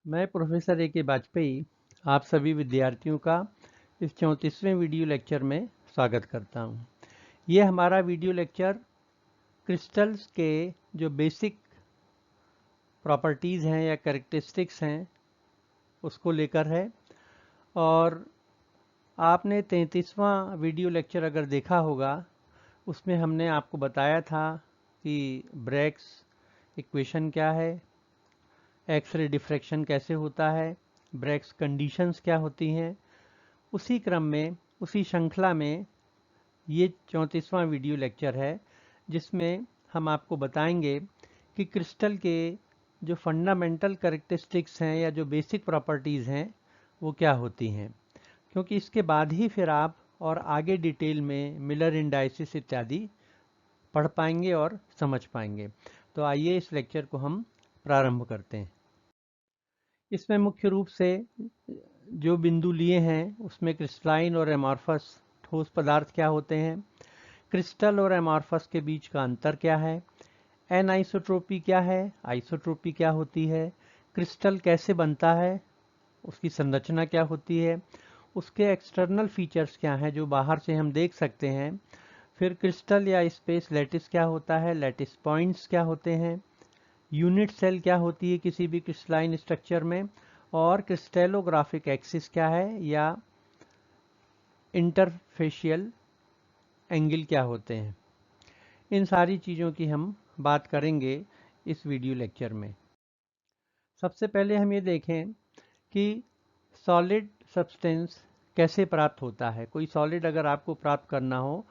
मैं professor A.K. Vajpayee आप सभी विद्यार्थियों का इस 34वें वीडियो लेक्चर में स्वागत करता हूं। ये हमारा वीडियो लेक्चर क्रिस्टल्स के जो बेसिक प्रॉपर्टीज़ हैं या कैरेक्टरिस्टिक्स हैं उसको लेकर है। और आपने 33वां वीडियो लेक्चर अगर देखा होगा, उसमें हमने आपको बताया था कि ब्रैग्स इक्वेशन क्या है, एक्स-रे डिफ्रैक्शन कैसे होता है, ब्रैग्स कंडीशंस क्या होती हैं। उसी क्रम में, उसी श्रृंखला में ये 34वां वीडियो लेक्चर है, जिसमें हम आपको बताएंगे कि क्रिस्टल के जो फंडामेंटल कैरेक्टरिस्टिक्स हैं या जो बेसिक प्रॉपर्टीज़ हैं वो क्या होती हैं, क्योंकि इसके बाद ही फिर आप और आगे डिटेल में मिलर इंडाइसिस इत्यादि पढ़ पाएंगे और समझ पाएंगे। तो आइए इस लेक्चर को हम प्रारंभ करते हैं। इसमें मुख्य रूप से जो बिंदु लिए हैं उसमें क्रिस्टलाइन और एमॉर्फस ठोस पदार्थ क्या होते हैं, क्रिस्टल और एमॉर्फस के बीच का अंतर क्या है, एनआइसोट्रोपी क्या है, आइसोट्रोपी क्या होती है, क्रिस्टल कैसे बनता है, उसकी संरचना क्या होती है, उसके एक्सटर्नल फीचर्स क्या हैं जो बाहर से हम देख सकते हैं, फिर क्रिस्टल या स्पेस लैटिस क्या होता है, लैटिस पॉइंट्स क्या होते हैं, यूनिट सेल क्या होती है किसी भी क्रिस्टलाइन स्ट्रक्चर में, और क्रिस्टेलोग्राफिक एक्सिस क्या है या इंटरफेशियल एंगल क्या होते हैं। इन सारी चीज़ों की हम बात करेंगे इस वीडियो लेक्चर में। सबसे पहले हम ये देखें कि सॉलिड सब्सटेंस कैसे प्राप्त होता है। कोई सॉलिड अगर आपको प्राप्त करना हो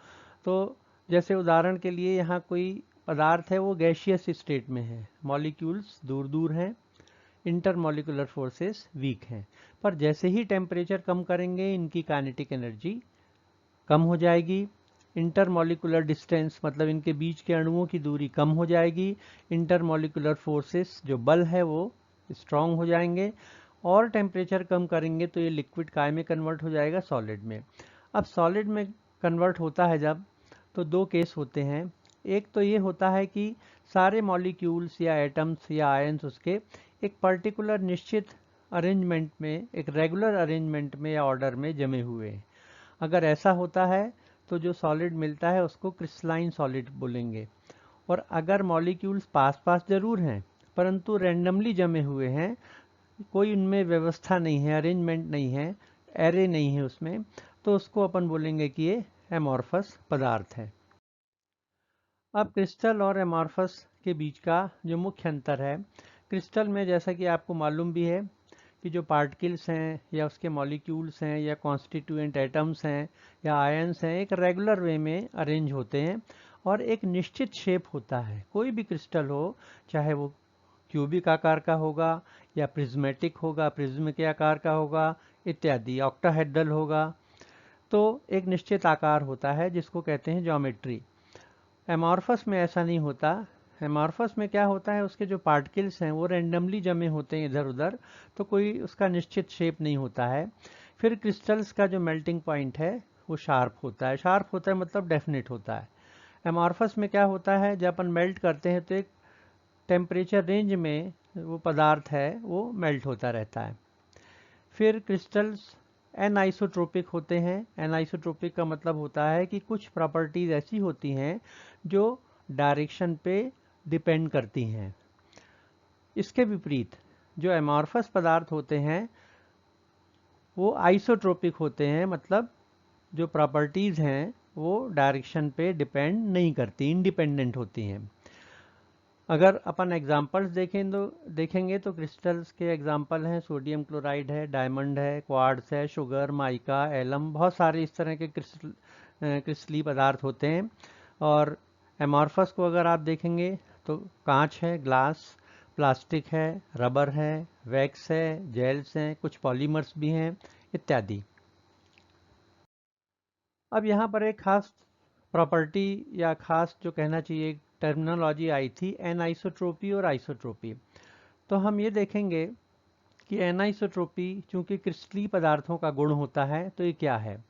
तो जैसे उदाहरण के लिए यहाँ कोई पदार्थ है वो गैशियस स्टेट में है, मॉलिक्यूल्स दूर दूर हैं, इंटरमॉलिकुलर फोर्सेस वीक हैं, पर जैसे ही टेम्परेचर कम करेंगे इनकी काइनेटिक एनर्जी कम हो जाएगी, इंटरमॉलिकुलर डिस्टेंस मतलब इनके बीच के अणुओं की दूरी कम हो जाएगी, इंटरमॉलिकुलर फोर्सेस जो बल है वो स्ट्रांग हो जाएंगे, और टेम्परेचर कम करेंगे तो ये लिक्विड काय में कन्वर्ट हो जाएगा, सॉलिड में। अब सॉलिड में कन्वर्ट होता है जब, तो दो केस होते हैं। एक तो ये होता है कि सारे मॉलिक्यूल्स या एटम्स या आयंस उसके एक पर्टिकुलर निश्चित अरेंजमेंट में, एक रेगुलर अरेंजमेंट में या ऑर्डर में जमे हुए हैं। अगर ऐसा होता है तो जो सॉलिड मिलता है उसको क्रिस्टलाइन सॉलिड बोलेंगे। और अगर मॉलिक्यूल्स पास पास जरूर हैं परंतु रैंडमली जमे हुए हैं, कोई उनमें व्यवस्था नहीं है, अरेंजमेंट नहीं है, एरे नहीं है उसमें, तो उसको अपन बोलेंगे कि ये एमॉर्फस पदार्थ है। अब क्रिस्टल और एमॉर्फस के बीच का जो मुख्य अंतर है, क्रिस्टल में जैसा कि आपको मालूम भी है कि जो पार्टिकल्स हैं या उसके मॉलिक्यूल्स हैं या कॉन्स्टिट्यूएंट एटम्स हैं या आयंस हैं, एक रेगुलर वे में अरेंज होते हैं और एक निश्चित शेप होता है। कोई भी क्रिस्टल हो, चाहे वो क्यूबिक आकार का होगा या प्रिज्मेटिक होगा, प्रिज्म के आकार का होगा इत्यादि, ऑक्टाहेड्रल होगा, तो एक निश्चित आकार होता है जिसको कहते हैं ज्योमेट्री। एमॉर्फस में ऐसा नहीं होता। एमॉर्फस में क्या होता है, उसके जो पार्टिकल्स हैं वो रैंडमली जमे होते हैं इधर उधर, तो कोई उसका निश्चित शेप नहीं होता है। फिर क्रिस्टल्स का जो मेल्टिंग पॉइंट है वो शार्प होता है। शार्प होता है मतलब डेफिनेट होता है। एमॉर्फस में क्या होता है, जब अपन मेल्ट करते हैं तो एक टेम्परेचर रेंज में वो पदार्थ है वो मेल्ट होता रहता है। फिर क्रिस्टल्स एनआइसोट्रोपिक होते हैं। एनआइसोट्रोपिक का मतलब होता है कि कुछ प्रॉपर्टीज ऐसी होती हैं जो डायरेक्शन पे डिपेंड करती हैं। इसके विपरीत जो एमॉर्फस पदार्थ होते हैं वो आइसोट्रोपिक होते हैं, मतलब जो प्रॉपर्टीज हैं वो डायरेक्शन पे डिपेंड नहीं करती, इंडिपेंडेंट होती हैं। अगर अपन एग्जांपल्स देखेंगे तो क्रिस्टल्स के एग्जांपल हैं सोडियम क्लोराइड है, डायमंड है, क्वार्ट्ज है, शुगर, माइका, एलम, बहुत सारे इस तरह के क्रिस्टली पदार्थ होते हैं। और एमॉर्फस को अगर आप देखेंगे तो कांच है, ग्लास, प्लास्टिक है, रबर है, वैक्स है, जेल्स हैं, कुछ पॉलीमर्स भी हैं इत्यादि। अब यहाँ पर एक खास प्रॉपर्टी या खास जो कहना चाहिए टर्मिनोलॉजी आई थी, एनआइसोट्रोपी और आइसोट्रोपी। तो हम ये देखेंगे कि एनआइसोट्रोपी चूंकि क्रिस्टलीय पदार्थों का गुण होता है, तो ये क्या है।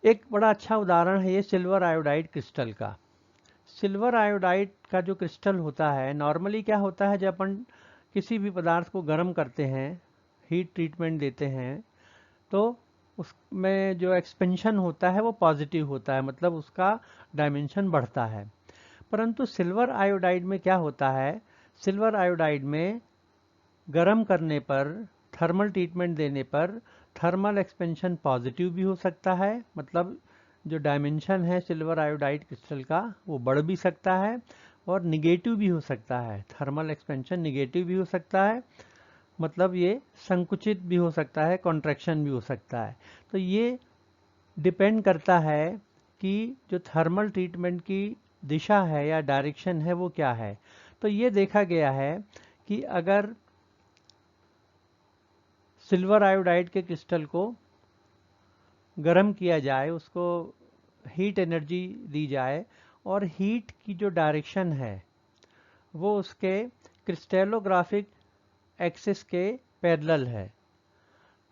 एक बड़ा अच्छा उदाहरण है ये सिल्वर आयोडाइड क्रिस्टल का। सिल्वर आयोडाइड का जो क्रिस्टल होता है, नॉर्मली क्या होता है, जब अपन किसी भी पदार्थ को गर्म करते हैं, हीट ट्रीटमेंट देते हैं, तो उसमें जो एक्सपेंशन होता है वो पॉजिटिव होता है, मतलब उसका डायमेंशन बढ़ता है। परंतु सिल्वर आयोडाइड में क्या होता है, सिल्वर आयोडाइड में गर्म करने पर, थर्मल ट्रीटमेंट देने पर थर्मल एक्सपेंशन पॉजिटिव भी हो सकता है, मतलब जो डायमेंशन है सिल्वर आयोडाइड क्रिस्टल का वो बढ़ भी सकता है, और निगेटिव भी हो सकता है, थर्मल एक्सपेंशन निगेटिव भी हो सकता है, मतलब ये संकुचित भी हो सकता है, कॉन्ट्रैक्शन भी हो सकता है। तो ये डिपेंड करता है कि जो थर्मल ट्रीटमेंट की दिशा है या डायरेक्शन है वो क्या है। तो ये देखा गया है कि अगर सिल्वर आयोडाइड के क्रिस्टल को गर्म किया जाए, उसको हीट एनर्जी दी जाए, और हीट की जो डायरेक्शन है वो उसके क्रिस्टलोग्राफिक एक्सिस के पैरेलल है,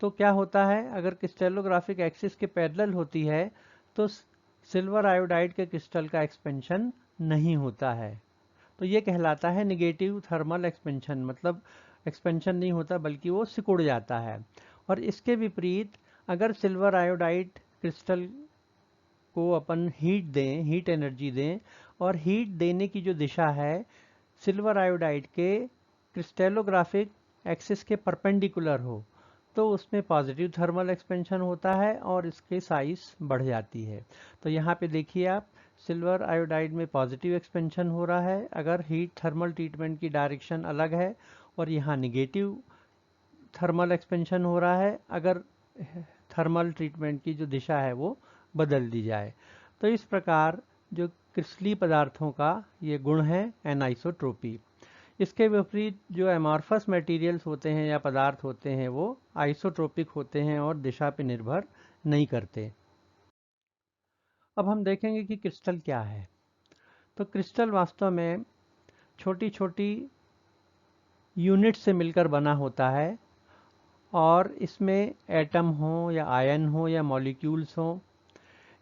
तो क्या होता है, अगर क्रिस्टलोग्राफिक एक्सिस के पैरेलल होती है तो सिल्वर आयोडाइड के क्रिस्टल का एक्सपेंशन नहीं होता है, तो ये कहलाता है निगेटिव थर्मल एक्सपेंशन, मतलब एक्सपेंशन नहीं होता बल्कि वो सिकुड़ जाता है। और इसके विपरीत अगर सिल्वर आयोडाइड क्रिस्टल को अपन हीट दें, हीट एनर्जी दें, और हीट देने की जो दिशा है सिल्वर आयोडाइड के क्रिस्टलोग्राफिक एक्सिस के परपेंडिकुलर हो, तो उसमें पॉजिटिव थर्मल एक्सपेंशन होता है और इसके साइज बढ़ जाती है। तो यहाँ पे देखिए आप, सिल्वर आयोडाइड में पॉजिटिव एक्सपेंशन हो रहा है अगर हीट थर्मल ट्रीटमेंट की डायरेक्शन अलग है, और यहाँ निगेटिव थर्मल एक्सपेंशन हो रहा है अगर थर्मल ट्रीटमेंट की जो दिशा है वो बदल दी जाए। तो इस प्रकार जो क्रिस्टलीय पदार्थों का ये गुण है एनाइसोट्रोपी। इसके विपरीत जो एमॉर्फस मटेरियल्स होते हैं या पदार्थ होते हैं वो आइसोट्रोपिक होते हैं और दिशा पर निर्भर नहीं करते। अब हम देखेंगे कि क्रिस्टल क्या है। तो क्रिस्टल वास्तव में छोटी छोटी यूनिट से मिलकर बना होता है, और इसमें एटम हो या आयन हो या मॉलिक्यूल्स हो,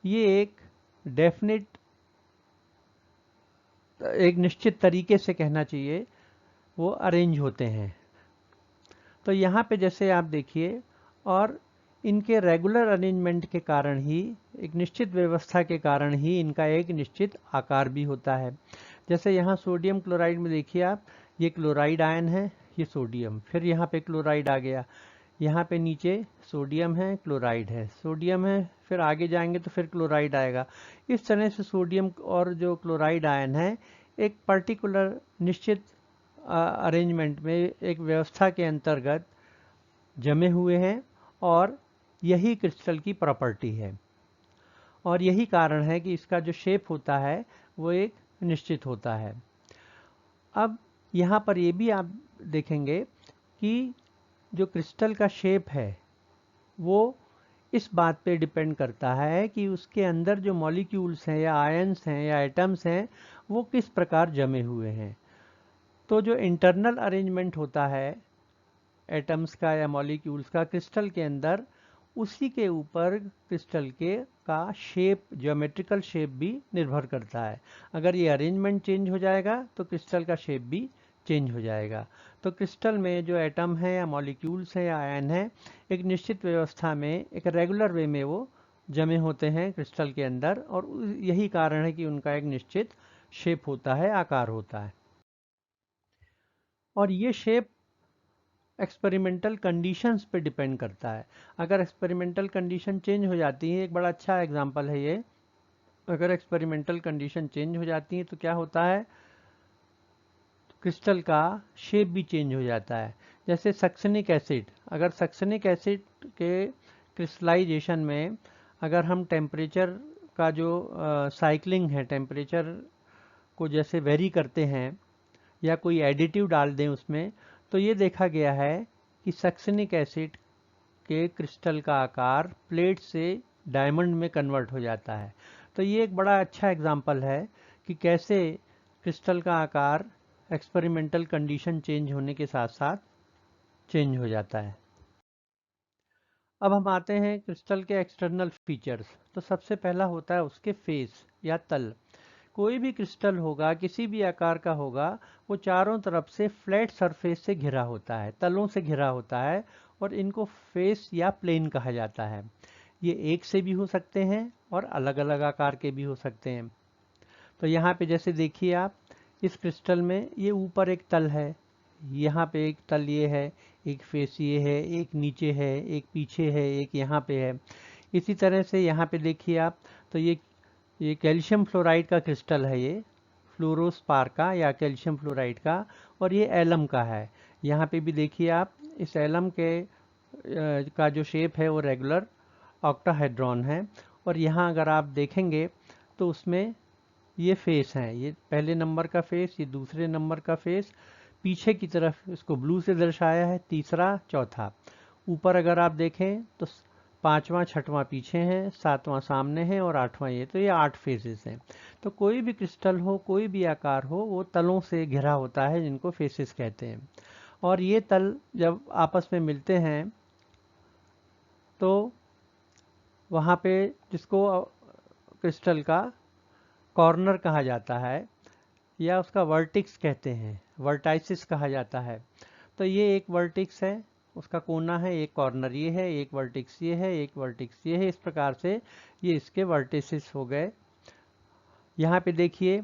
ये एक निश्चित तरीके से कहना चाहिए वो अरेंज होते हैं। तो यहाँ पे जैसे आप देखिए, और इनके रेगुलर अरेंजमेंट के कारण ही, एक निश्चित व्यवस्था के कारण ही इनका एक निश्चित आकार भी होता है। जैसे यहाँ सोडियम क्लोराइड में देखिए आप, ये क्लोराइड आयन है, ये सोडियम, फिर यहाँ पे क्लोराइड आ गया, यहाँ पे नीचे सोडियम है, क्लोराइड है, सोडियम है, फिर आगे जाएंगे तो फिर क्लोराइड आएगा। इस तरह से सोडियम और जो क्लोराइड आयन है एक पर्टिकुलर निश्चित अरेंजमेंट में, एक व्यवस्था के अंतर्गत जमे हुए हैं, और यही क्रिस्टल की प्रॉपर्टी है, और यही कारण है कि इसका जो शेप होता है वो एक निश्चित होता है। अब यहाँ पर ये भी आप देखेंगे कि जो क्रिस्टल का शेप है वो इस बात पे डिपेंड करता है कि उसके अंदर जो मॉलिक्यूल्स हैं या आयन्स हैं या एटम्स हैं वो किस प्रकार जमे हुए हैं। तो जो इंटरनल अरेंजमेंट होता है एटम्स का या मॉलिक्यूल्स का क्रिस्टल के अंदर, उसी के ऊपर क्रिस्टल के का शेप, ज्योमेट्रिकल शेप भी निर्भर करता है। अगर ये अरेंजमेंट चेंज हो जाएगा तो क्रिस्टल का शेप भी चेंज हो जाएगा। तो क्रिस्टल में जो एटम है या मॉलिक्यूल्स हैं या आयन है, एक निश्चित व्यवस्था में, एक रेगुलर वे में वो जमे होते हैं क्रिस्टल के अंदर, और यही कारण है कि उनका एक निश्चित शेप होता है, आकार होता है। और ये शेप एक्सपेरिमेंटल कंडीशंस पे डिपेंड करता है। अगर एक्सपेरिमेंटल कंडीशन चेंज हो जाती है, एक बड़ा अच्छा एग्जांपल है ये, अगर एक्सपेरिमेंटल कंडीशन चेंज हो जाती है तो क्या होता है, क्रिस्टल का शेप भी चेंज हो जाता है। जैसे सक्सेनिक एसिड, अगर सक्सेनिक एसिड के क्रिस्टलाइजेशन में अगर हम टेम्परेचर का जो साइक्लिंग है, टेम्परेचर को जैसे वेरी करते हैं या कोई एडिटिव डाल दें उसमें, तो ये देखा गया है कि सक्सेनिक एसिड के क्रिस्टल का आकार प्लेट से डायमंड में कन्वर्ट हो जाता है। तो ये एक बड़ा अच्छा एग्जाम्पल है कि कैसे क्रिस्टल का आकार एक्सपेरिमेंटल कंडीशन चेंज होने के साथ साथ चेंज हो जाता है। अब हम आते हैं क्रिस्टल के एक्सटर्नल फीचर्स। तो सबसे पहला होता है उसके फेस या तल। कोई भी क्रिस्टल होगा, किसी भी आकार का होगा, वो चारों तरफ से फ्लैट सरफेस से घिरा होता है, तलों से घिरा होता है, और इनको फेस या प्लेन कहा जाता है। ये एक से भी हो सकते हैं और अलग अलग आकार के भी हो सकते हैं। तो यहाँ पे जैसे देखिए आप, इस क्रिस्टल में ये ऊपर एक तल है, यहाँ पे एक तल ये है, एक फेस ये है, एक नीचे है, एक पीछे है, एक यहाँ पे है। इसी तरह से यहाँ पे देखिए आप, तो ये कैल्शियम फ्लोराइड का क्रिस्टल है, ये फ्लोरोस्पार का या कैल्शियम फ्लोराइड का, और ये एलम का है। यहाँ पे भी देखिए आप, इस एलम के का जो शेप है वो रेगुलर ऑक्टाहेड्रॉन है, और यहाँ अगर आप देखेंगे तो उसमें ये फेस हैं, ये पहले नंबर का फेस, ये दूसरे नंबर का फेस, पीछे की तरफ इसको ब्लू से दर्शाया है, तीसरा चौथा। ऊपर अगर आप देखें तो पांचवा छठवां पीछे है, सातवां सामने है, और आठवां ये, तो ये 8 फेसेस हैं। तो कोई भी क्रिस्टल हो, कोई भी आकार हो, वो तलों से घिरा होता है, जिनको फेसेस कहते हैं। और ये तल जब आपस में मिलते हैं तो वहाँ पे जिसको क्रिस्टल का कॉर्नर कहा जाता है या उसका वर्टिक्स कहते हैं, वर्टाइसिस कहा जाता है। तो ये एक वर्टिक्स है, उसका कोना है, एक कॉर्नर ये है, एक वर्टिक्स ये है, एक वर्टिक्स ये है। इस प्रकार से ये इसके वर्टिसिस हो गए। यहाँ पे देखिए,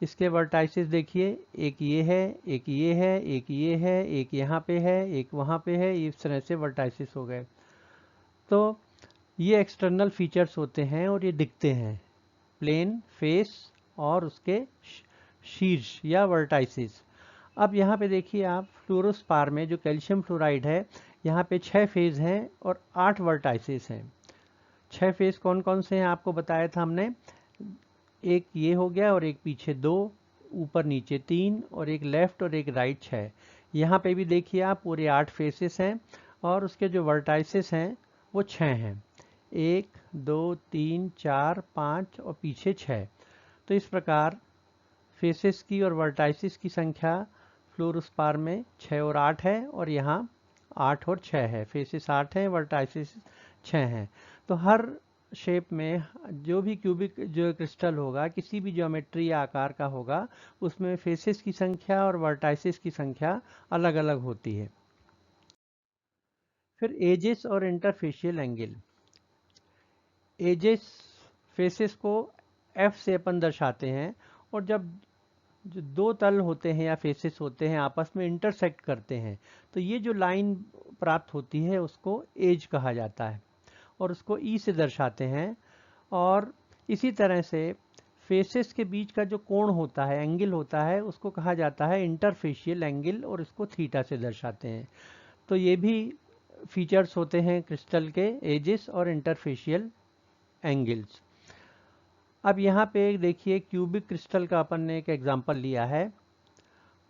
इसके वर्टाइसिस देखिए, एक ये है, एक ये है, एक ये है, एक यहाँ पे है, एक वहाँ पे है, इस तरह से वर्टाइसिस हो गए। तो ये एक्सटर्नल फीचर्स होते हैं और ये दिखते हैं, प्लेन, फेस और उसके शीर्ष या वर्टाइसिस। अब यहाँ पे देखिए आप, फ्लोरोस्पार में जो कैल्शियम फ्लोराइड है, यहाँ पे 6 फेज हैं और 8 वर्टाइसिस हैं। 6 फेज कौन कौन से हैं आपको बताया था हमने, एक ये हो गया और एक पीछे 2, ऊपर नीचे 3, और एक लेफ्ट और एक राइट 6। यहाँ पे भी देखिए आप, पूरे 8 फेसेस हैं और उसके जो वर्टाइसिस हैं वो 6 हैं, 1 2 3 4 5 और पीछे 6। तो इस प्रकार फेसेस की और वर्टाइसिस की संख्या फ्लोरोस्पार में 6 और 8 है, और यहाँ 8 और 6 है। फेसेस 8 हैं, वर्टाइसिस 6 हैं। तो हर शेप में जो भी क्यूबिक जो क्रिस्टल होगा, किसी भी ज्योमेट्री या आकार का होगा, उसमें फेसेस की संख्या और वर्टाइसिस की संख्या अलग अलग होती है। फिर एजेस और इंटरफेशियल एंगल। एजेस, फेसेस को एफ से अपन दर्शाते हैं, और जब जो दो तल होते हैं या फेसेस होते हैं आपस में इंटरसेक्ट करते हैं, तो ये जो लाइन प्राप्त होती है उसको एज कहा जाता है, और उसको ई से दर्शाते हैं। और इसी तरह से फेसेस के बीच का जो कोण होता है, एंगल होता है, उसको कहा जाता है इंटरफेशियल एंगल, और इसको थीटा से दर्शाते हैं। तो ये भी फीचर्स होते हैं क्रिस्टल के, एजेस और इंटरफेशियल एंगल्स। अब यहाँ पे देखिए, क्यूबिक क्रिस्टल का अपन ने एक एग्जांपल लिया है,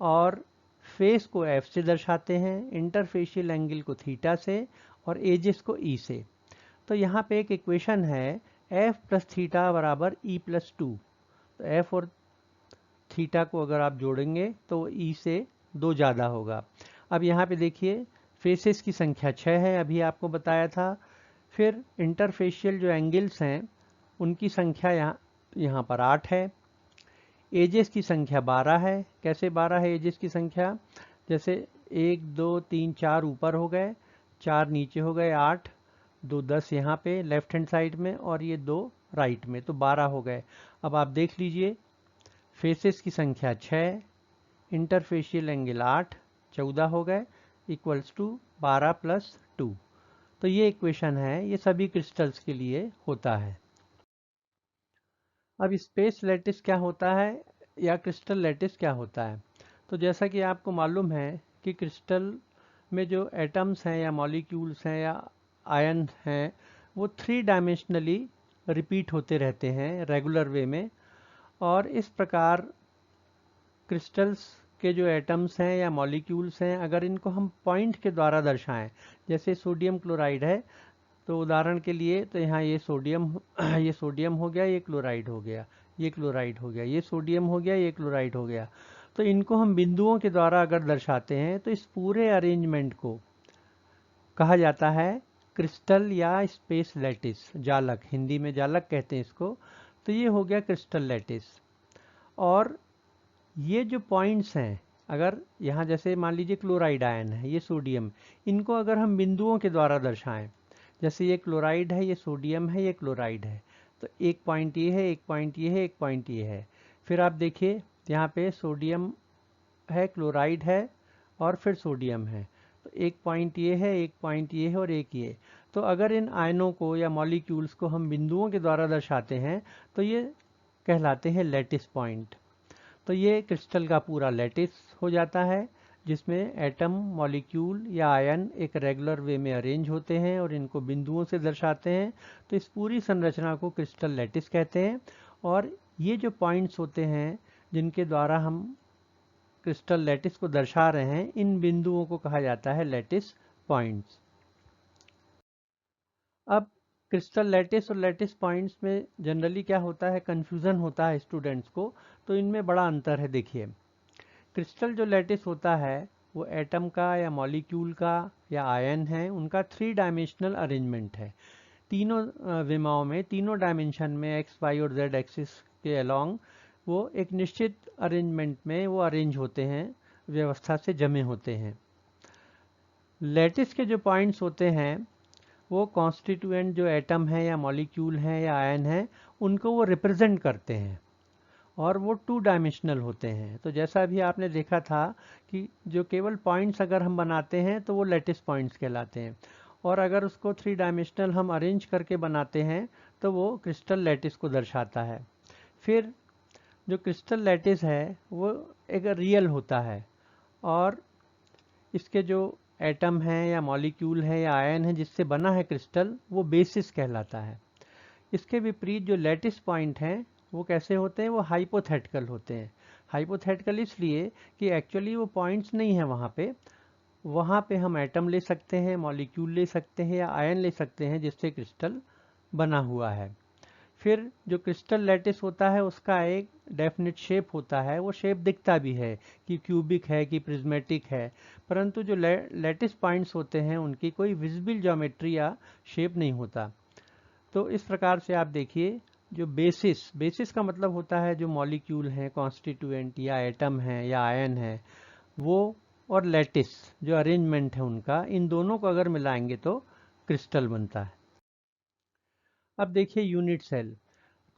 और फेस को एफ से दर्शाते हैं, इंटरफेशियल एंगल को थीटा से, और एजेस को ई से। तो यहाँ पे एक इक्वेशन है, एफ प्लस थीटा बराबर ई प्लस 2। तो एफ और थीटा को अगर आप जोड़ेंगे तो ई से 2 ज़्यादा होगा। अब यहाँ पे देखिए, फेसेस की संख्या 6 है, अभी आपको बताया था। फिर इंटरफेशियल जो एंगल्स हैं उनकी संख्या यहाँ पर 8 है। एजेस की संख्या 12 है। कैसे 12 है एजेस की संख्या, जैसे 1 2 3 4 ऊपर हो गए, 4 नीचे हो गए, 8, 2 10 यहाँ पे लेफ्ट हैंड साइड में, और ये 2 राइट में, तो 12 हो गए। अब आप देख लीजिए, फेसेस की संख्या 6, इंटरफेशियल एंगल 8, 14 हो गए, इक्वल्स टू 12 प्लस 2। तो ये इक्वेशन है, ये सभी क्रिस्टल्स के लिए होता है। अब स्पेस लैटिस क्या होता है या क्रिस्टल लैटिस क्या होता है। तो जैसा कि आपको मालूम है कि क्रिस्टल में जो एटम्स हैं या मॉलिक्यूल्स हैं या आयन हैं, वो 3 डायमेंशनली रिपीट होते रहते हैं रेगुलर वे में। और इस प्रकार क्रिस्टल्स के जो एटम्स हैं या मॉलिक्यूल्स हैं, अगर इनको हम पॉइंट के द्वारा दर्शाएं, जैसे सोडियम क्लोराइड है, तो उदाहरण के लिए, तो यहाँ ये सोडियम ये सोडियम हो गया, ये क्लोराइड हो गया, ये क्लोराइड हो गया, ये सोडियम हो गया, ये क्लोराइड हो गया। तो इनको हम बिंदुओं के द्वारा अगर दर्शाते हैं, तो इस पूरे अरेंजमेंट को कहा जाता है क्रिस्टल या स्पेस लैटिस, जालक, हिंदी में जालक कहते हैं इसको। तो ये हो गया क्रिस्टल लैटिस। और ये जो पॉइंट्स हैं, अगर यहाँ जैसे मान लीजिए क्लोराइड आयन है, ये सोडियम, इनको अगर हम बिंदुओं के द्वारा दर्शाएं, जैसे ये क्लोराइड है, ये सोडियम है, ये क्लोराइड है, तो एक पॉइंट ये है, एक पॉइंट ये है, एक पॉइंट ये है। फिर आप देखिए यहाँ पे सोडियम है, क्लोराइड है और फिर सोडियम है, तो एक पॉइंट ये है, एक पॉइंट ये है और एक ये। तो अगर इन आयनों को या मॉलिक्यूल्स को हम बिंदुओं के द्वारा दर्शाते हैं तो ये कहलाते हैं लैटिस पॉइंट। तो ये क्रिस्टल का पूरा लैटिस हो जाता है, जिसमें एटम, मॉलिक्यूल या आयन एक रेगुलर वे में अरेंज होते हैं और इनको बिंदुओं से दर्शाते हैं। तो इस पूरी संरचना को क्रिस्टल लैटिस कहते हैं। और ये जो पॉइंट्स होते हैं जिनके द्वारा हम क्रिस्टल लैटिस को दर्शा रहे हैं, इन बिंदुओं को कहा जाता है लैटिस पॉइंट्स। अब क्रिस्टल लैटिस और लैटिस पॉइंट्स में जनरली क्या होता है, कंफ्यूजन होता है स्टूडेंट्स को, तो इनमें बड़ा अंतर है। देखिए, क्रिस्टल जो लैटिस होता है वो एटम का या मॉलिक्यूल का या आयन है, उनका 3 डायमेंशनल अरेंजमेंट है। तीनों विमाओं में, तीनों डायमेंशन में, एक्स, वाई और जेड एक्सिस के अलोंग वो एक निश्चित अरेंजमेंट में वो अरेंज होते हैं, व्यवस्था से जमे होते हैं। लैटिस के जो पॉइंट्स होते हैं वो कॉन्स्टिट्यूएंट जो एटम है या मॉलिक्यूल है या आयन है, उनको वो रिप्रेजेंट करते हैं और वो 2 डायमेंशनल होते हैं। तो जैसा भी आपने देखा था कि जो केवल पॉइंट्स अगर हम बनाते हैं तो वो लैटिस पॉइंट्स कहलाते हैं, और अगर उसको 3 डायमेंशनल हम अरेंज करके बनाते हैं तो वो क्रिस्टल लैटिस को दर्शाता है। फिर जो क्रिस्टल लैटिस है वो एक रियल होता है, और इसके जो एटम है या मॉलिक्यूल है या आयन है जिससे बना है क्रिस्टल, वो बेसिस कहलाता है। इसके विपरीत जो लैटिस पॉइंट हैं वो कैसे होते हैं, वो हाइपोथेटिकल होते हैं। हाइपोथेटिकल इसलिए कि एक्चुअली वो पॉइंट्स नहीं है वहाँ पे हम एटम ले सकते हैं, मॉलिक्यूल ले सकते हैं या आयन ले सकते हैं जिससे क्रिस्टल बना हुआ है। फिर जो क्रिस्टल लैटिस होता है उसका एक डेफिनेट शेप होता है, वो शेप दिखता भी है कि क्यूबिक है कि प्रिज्मेटिक है, परंतु जो लैटिस पॉइंट्स होते हैं उनकी कोई विजिबल ज्योमेट्री या शेप नहीं होता। तो इस प्रकार से आप देखिए, जो बेसिस का मतलब होता है जो मॉलिक्यूल हैं, कॉन्स्टिट्यूएंट या एटम है या आयन है वो, और लैटिस जो अरेंजमेंट है उनका, इन दोनों को अगर मिलाएंगे तो क्रिस्टल बनता है। अब देखिए यूनिट सेल।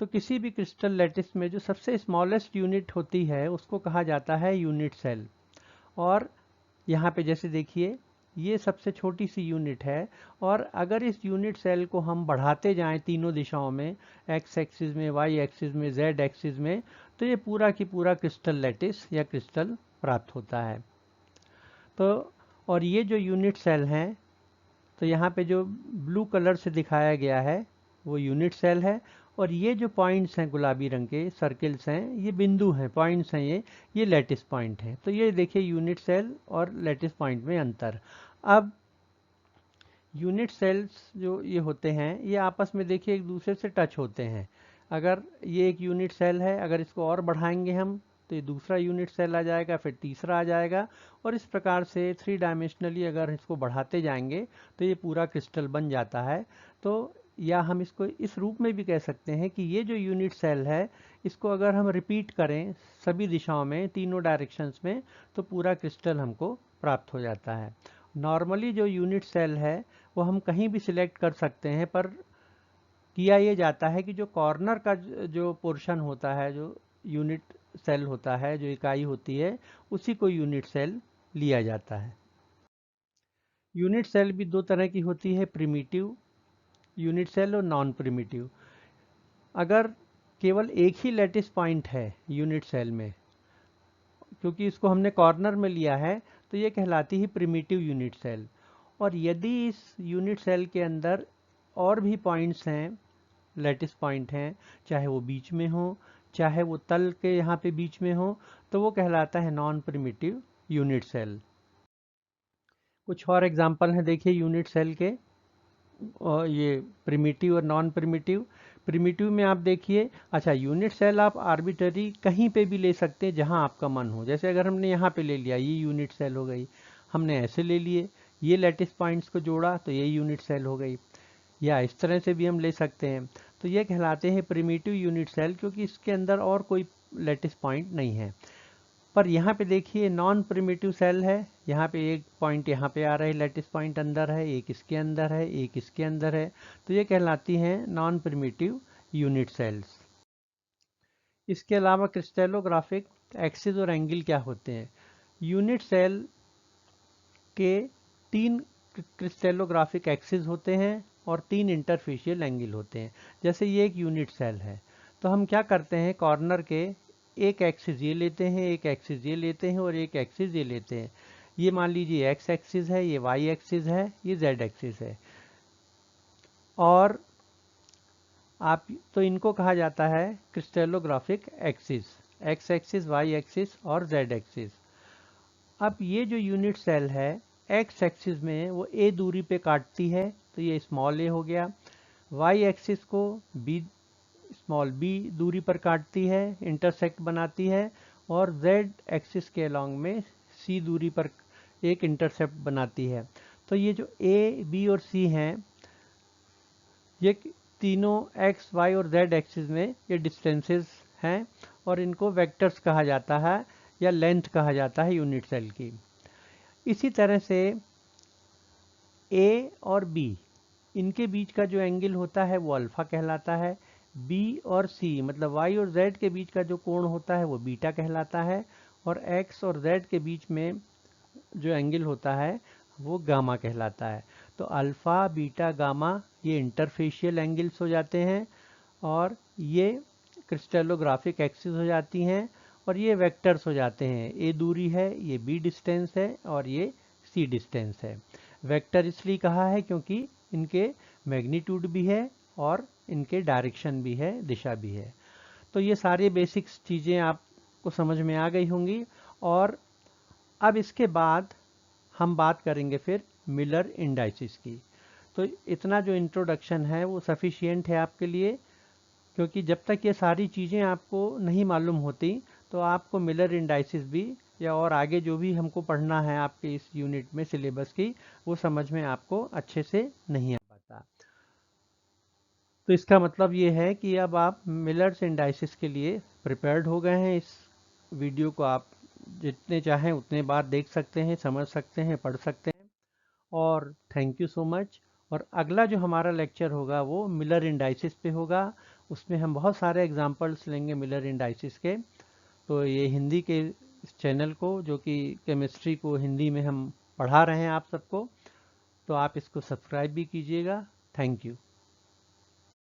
तो किसी भी क्रिस्टल लैटिस में जो सबसे स्मॉलेस्ट यूनिट होती है उसको कहा जाता है यूनिट सेल। और यहाँ पे जैसे देखिए ये सबसे छोटी सी यूनिट है, और अगर इस यूनिट सेल को हम बढ़ाते जाएं तीनों दिशाओं में, एक्स एक्सिस में, वाई एक्सिस में, जेड एक्सिस में, तो ये पूरा की पूरा क्रिस्टल लैटिस या क्रिस्टल प्राप्त होता है। तो और ये जो यूनिट सेल हैं, तो यहाँ पे जो ब्लू कलर से दिखाया गया है वो यूनिट सेल है, और ये जो पॉइंट्स हैं गुलाबी रंग के सर्किल्स हैं, ये बिंदु हैं, पॉइंट्स हैं, ये लैटिस पॉइंट हैं। तो ये देखिए यूनिट सेल और लैटिस पॉइंट में अंतर। अब यूनिट सेल्स जो ये होते हैं ये आपस में देखिए एक दूसरे से टच होते हैं। अगर ये एक यूनिट सेल है, अगर इसको और बढ़ाएंगे हम तो ये दूसरा यूनिट सेल आ जाएगा, फिर तीसरा आ जाएगा, और इस प्रकार से 3 डायमेंशनली अगर इसको बढ़ाते जाएंगे तो ये पूरा क्रिस्टल बन जाता है। तो या हम इसको इस रूप में भी कह सकते हैं कि ये जो यूनिट सेल है इसको अगर हम रिपीट करें सभी दिशाओं में, तीनों डायरेक्शंस में, तो पूरा क्रिस्टल हमको प्राप्त हो जाता है। नॉर्मली जो यूनिट सेल है वो हम कहीं भी सिलेक्ट कर सकते हैं, पर किया ये जाता है कि जो कॉर्नर का जो पोर्शन होता है, जो यूनिट सेल होता है, जो इकाई होती है, उसी को यूनिट सेल लिया जाता है। यूनिट सेल भी 2 तरह की होती है, प्रिमिटिव यूनिट सेल और नॉन प्रिमिटिव। अगर केवल एक ही लैटिस पॉइंट है यूनिट सेल में, क्योंकि इसको हमने कॉर्नर में लिया है, तो ये कहलाती है प्रिमिटिव यूनिट सेल। और यदि इस यूनिट सेल के अंदर और भी पॉइंट्स हैं, लैटिस पॉइंट हैं, चाहे वो बीच में हो, चाहे वो तल के यहाँ पे बीच में हो, तो वो कहलाता है नॉन प्रिमिटिव यूनिट सेल। कुछ और एग्जांपल हैं देखिए यूनिट सेल के, और ये प्रिमिटिव और नॉन प्रिमिटिव। प्रिमिटिव में आप देखिए, अच्छा यूनिट सेल आप आर्बिटरी कहीं पे भी ले सकते हैं जहां आपका मन हो। जैसे अगर हमने यहाँ पे ले लिया, ये यूनिट सेल हो गई, हमने ऐसे ले लिए, ये लैटिस पॉइंट्स को जोड़ा तो ये यूनिट सेल हो गई, या इस तरह से भी हम ले सकते हैं। तो ये कहलाते हैं प्रिमिटिव यूनिट सेल, क्योंकि इसके अंदर और कोई लेटिस पॉइंट नहीं है। पर यहाँ पे देखिए नॉन प्रिमिटिव सेल है, यहाँ पे एक पॉइंट यहाँ पे आ रहा है, लेटिस पॉइंट अंदर है, एक इसके अंदर है, एक इसके अंदर है, तो ये कहलाती हैं नॉन प्रिमिटिव यूनिट सेल्स। इसके अलावा क्रिस्टलोग्राफिक एक्सिस और एंगल क्या होते हैं? यूनिट सेल के 3 क्रिस्टलोग्राफिक एक्सिस होते हैं और 3 इंटरफेशियल एंगल होते हैं। जैसे ये एक यूनिट सेल है, तो हम क्या करते हैं, कॉर्नर के एक एक्सिस ये लेते हैं, एक एक्सिस ये लेते हैं और एक एक्सिस ये लेते हैं। ये मान लीजिए एक्स एक्सिस है, ये वाई एक्सिस है, ये जेड एक्सिस है, और आप तो इनको कहा जाता है crystallographic axis, X axis, Y axis और जेड एक्सिस। अब ये जो यूनिट सेल है एक्स एक्सिस में वो ए दूरी पे काटती है, तो ये स्मॉल ए हो गया। वाई एक्सिस को बी, स्मॉल बी दूरी पर काटती है, इंटरसेक्ट बनाती है, और जेड एक्सिस के अलॉन्ग में सी दूरी पर एक इंटरसेप्ट बनाती है। तो ये जो ए, बी और सी हैं, ये तीनों एक्स, वाई और जेड एक्सिस में ये डिस्टेंसेस हैं, और इनको वेक्टर्स कहा जाता है या लेंथ कहा जाता है यूनिट सेल की। इसी तरह से ए और बी, इनके बीच का जो एंगल होता है वो अल्फा कहलाता है। बी और सी मतलब वाई और जेड के बीच का जो कोण होता है वो बीटा कहलाता है, और एक्स और जेड के बीच में जो एंगल होता है वो गामा कहलाता है। तो अल्फा, बीटा, गामा ये इंटरफेशियल एंगल्स हो जाते हैं, और ये क्रिस्टलोग्राफिक एक्सिस हो जाती हैं, और ये वेक्टर्स हो जाते हैं। ए दूरी है, ये बी डिस्टेंस है, और ये सी डिस्टेंस है। वेक्टर इसलिए कहा है क्योंकि इनके मैग्नीट्यूड भी है और इनके डायरेक्शन भी है, दिशा भी है। तो ये सारी बेसिक्स चीज़ें आपको समझ में आ गई होंगी। और अब इसके बाद हम बात करेंगे फिर मिलर इंडाइसिस की। तो इतना जो इंट्रोडक्शन है वो सफिशिएंट है आपके लिए, क्योंकि जब तक ये सारी चीज़ें आपको नहीं मालूम होती तो आपको मिलर इंडाइसिस भी या और आगे जो भी हमको पढ़ना है आपके इस यूनिट में सिलेबस की, वो समझ में आपको अच्छे से नहीं आ पाता। तो इसका मतलब ये है कि अब आप मिलर्स इंडाइसिस के लिए प्रिपेयर्ड हो गए हैं। इस वीडियो को आप जितने चाहें उतने बार देख सकते हैं, समझ सकते हैं, पढ़ सकते हैं। और थैंक यू सो मच। और अगला जो हमारा लेक्चर होगा वो मिलर इंडाइसिस पे होगा। उसमें हम बहुत सारे एग्जांपल्स लेंगे मिलर इंडाइसिस के। तो ये हिंदी के इस चैनल को, जो कि केमिस्ट्री को हिंदी में हम पढ़ा रहे हैं आप सबको, तो आप इसको सब्सक्राइब भी कीजिएगा। Thank you.